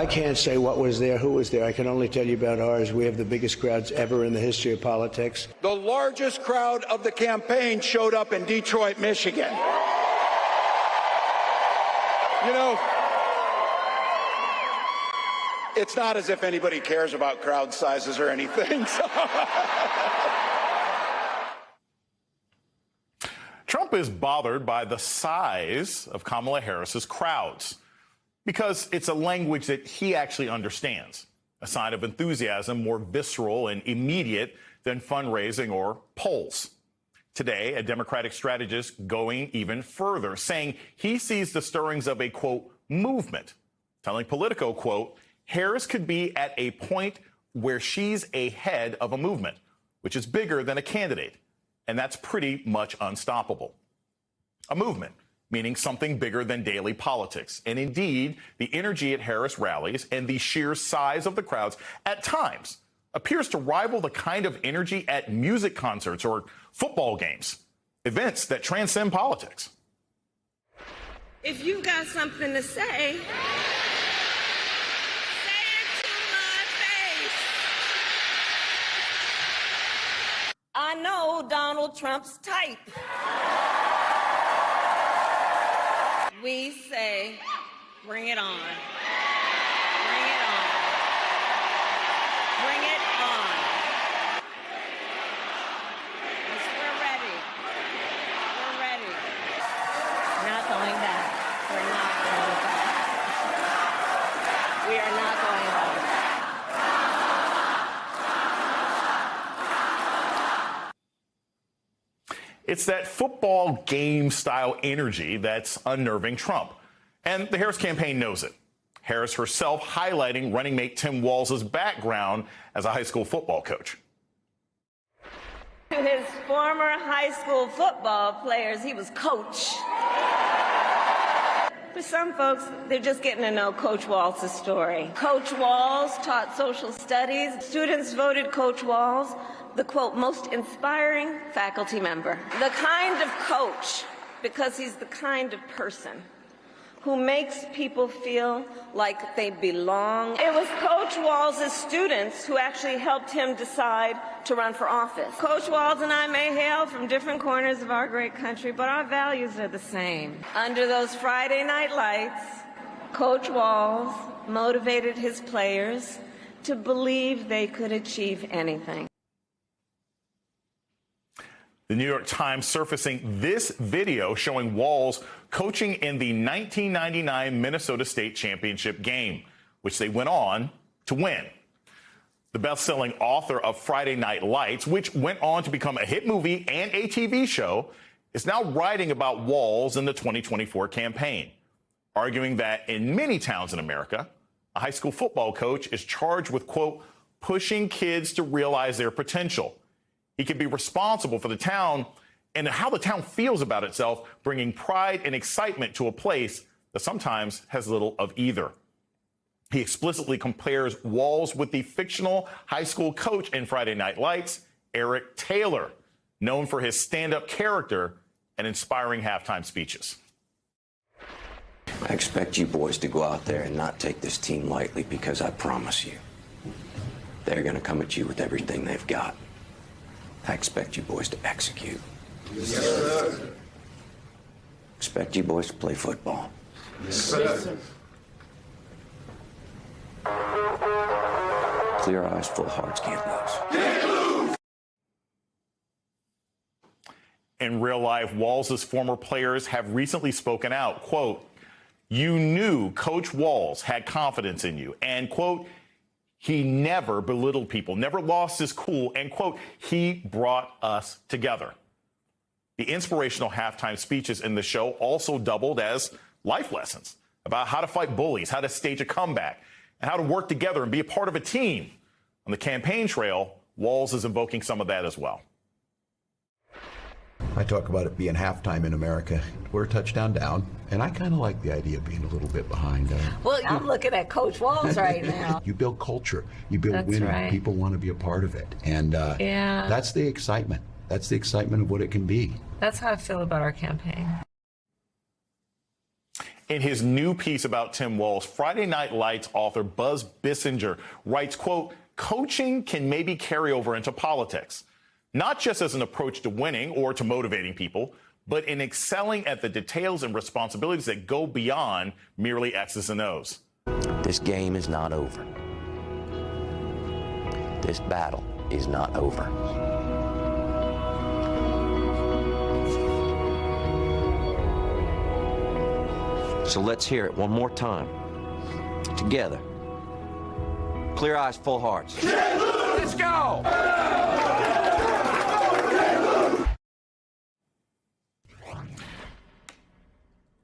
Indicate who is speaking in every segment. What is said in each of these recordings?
Speaker 1: I can't say what was there, who was there. I can only tell you about ours. We have the biggest crowds ever in the history of politics.
Speaker 2: The largest crowd of the campaign showed up in Detroit, Michigan. You know, it's not as if anybody cares about crowd sizes or anything.
Speaker 3: Trump is bothered by the size of Kamala Harris's crowds because it's a language that he actually understands, a sign of enthusiasm more visceral and immediate than fundraising or polls. Today, a Democratic strategist going even further, saying he sees the stirrings of a, quote, movement, telling Politico, quote, Harris could be at a point where she's ahead of a movement, which is bigger than a candidate, and that's pretty much unstoppable. A movement, meaning something bigger than daily politics. And indeed, the energy at Harris rallies and the sheer size of the crowds at times appears to rival the kind of energy at music concerts or football games, events that transcend politics.
Speaker 4: If you've got something to say, say it to my face. I know Donald Trump's type. We say, bring it on. Bring it on. Bring it on. Yes, we're ready. We're ready. Not going back. We're not going back. We are not going back.
Speaker 3: It's that football game style energy that's unnerving Trump. And the Harris campaign knows it. Harris herself highlighting running mate Tim Walz's background as a high school football coach.
Speaker 4: To his former high school football players, he was coach. For some folks, they're just getting to know Coach Walz's story. Coach Walz taught social studies. Students voted Coach Walz the, quote, most inspiring faculty member. The kind of coach, because he's the kind of person who makes people feel like they belong. It was Coach Walz's students who actually helped him decide to run for office. Coach Walz and I may hail from different corners of our great country, but our values are the same. Under those Friday night lights, Coach Walz motivated his players to believe they could achieve anything.
Speaker 3: The New York Times surfacing this video showing Walz coaching in the 1999 Minnesota State Championship game, which they went on to win. The best-selling author of Friday Night Lights, which went on to become a hit movie and a TV show, is now writing about Walz in the 2024 campaign, arguing that in many towns in America, a high school football coach is charged with, quote, pushing kids to realize their potential. He can be responsible for the town and how the town feels about itself, bringing pride and excitement to a place that sometimes has little of either. He explicitly compares Walz with the fictional high school coach in Friday Night Lights, Eric Taylor, known for his stand-up character and inspiring halftime speeches.
Speaker 5: I expect you boys to go out there and not take this team lightly, because I promise you, they're going to come at you with everything they've got. I expect you boys to execute. Yes, sir. Expect you boys to play football.
Speaker 6: Yes, sir.
Speaker 5: Clear eyes, full hearts, can't lose.
Speaker 3: In real life, Walz's former players have recently spoken out, quote, you knew Coach Walz had confidence in you, and, quote, he never belittled people, never lost his cool, and, quote, he brought us together. The inspirational halftime speeches in the show also doubled as life lessons about how to fight bullies, how to stage a comeback, and how to work together and be a part of a team. On the campaign trail, Walz is invoking some of that as well.
Speaker 6: I talk about it being halftime in America. We're a touchdown down, and I kind of like the idea of being a little bit behind.
Speaker 4: Well, I'm looking at Coach Walz right now.
Speaker 6: You build culture. You build winning. Right. People want to be a part of it. And
Speaker 7: yeah,
Speaker 6: that's the excitement. That's the excitement of what it can be.
Speaker 7: That's how I feel about our campaign.
Speaker 3: In his new piece about Tim Walz, Friday Night Lights author Buzz Bissinger writes, quote, coaching can maybe carry over into politics, not just as an approach to winning or to motivating people, but in excelling at the details and responsibilities that go beyond merely X's and O's.
Speaker 5: This game is not over. This battle is not over. So let's hear it one more time. Together. Clear eyes, full hearts. Let's go!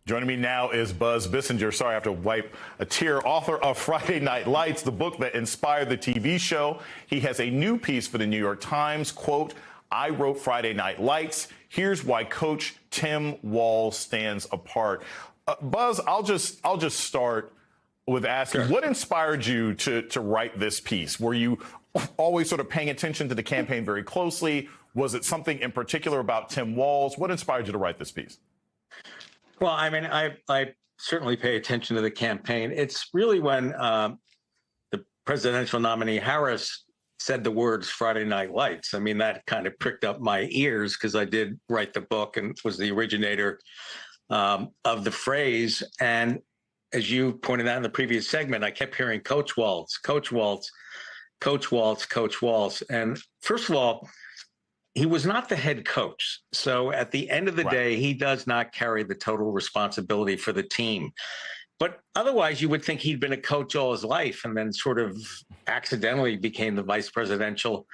Speaker 3: Joining me now is Buzz Bissinger. Sorry, I have to wipe a tear. Author of Friday Night Lights, the book that inspired the TV show. He has a new piece for the New York Times. Quote, I wrote Friday Night Lights. Here's why Coach Tim Walz stands apart. Buzz, I'll just start with asking, What inspired you to write this piece? Were you always sort of paying attention to the campaign very closely? Was it something in particular about Tim Walz? What inspired you to write this piece?
Speaker 7: Well, I mean, I certainly pay attention to the campaign. It's really when the presidential nominee Harris said the words Friday Night Lights. I mean, that kind of pricked up my ears because I did write the book and was the originator of the phrase. And as you pointed out in the previous segment, I kept hearing Coach Walz, Coach Walz, Coach Walz, Coach Walz. And first of all, he was not the head coach. So at the end of the day, he does not carry the total responsibility for the team. But otherwise, you would think he'd been a coach all his life and then sort of accidentally became the vice presidential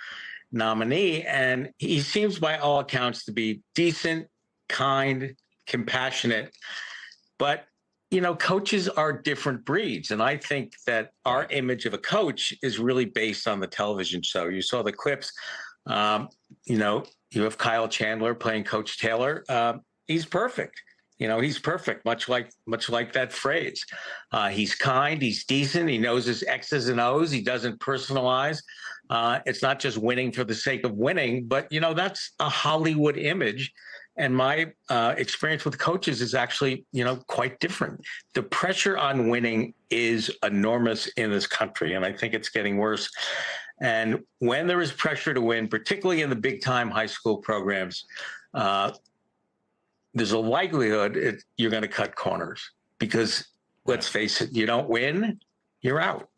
Speaker 7: nominee. And he seems by all accounts to be decent, kind, compassionate. But, you know, coaches are different breeds. And I think that our image of a coach is really based on the television show. You saw the clips. You know, you have Kyle Chandler playing Coach Taylor. He's perfect. You know, he's perfect, much like that phrase. He's kind, he's decent, he knows his X's and O's, he doesn't personalize. It's not just winning for the sake of winning, but, you know, that's a Hollywood image. And my experience with coaches is actually, you know, quite different. The pressure on winning is enormous in this country, and I think it's getting worse. And when there is pressure to win, particularly in the big-time high school programs, there's a likelihood you're going to cut corners because, let's face it, you don't win, you're out.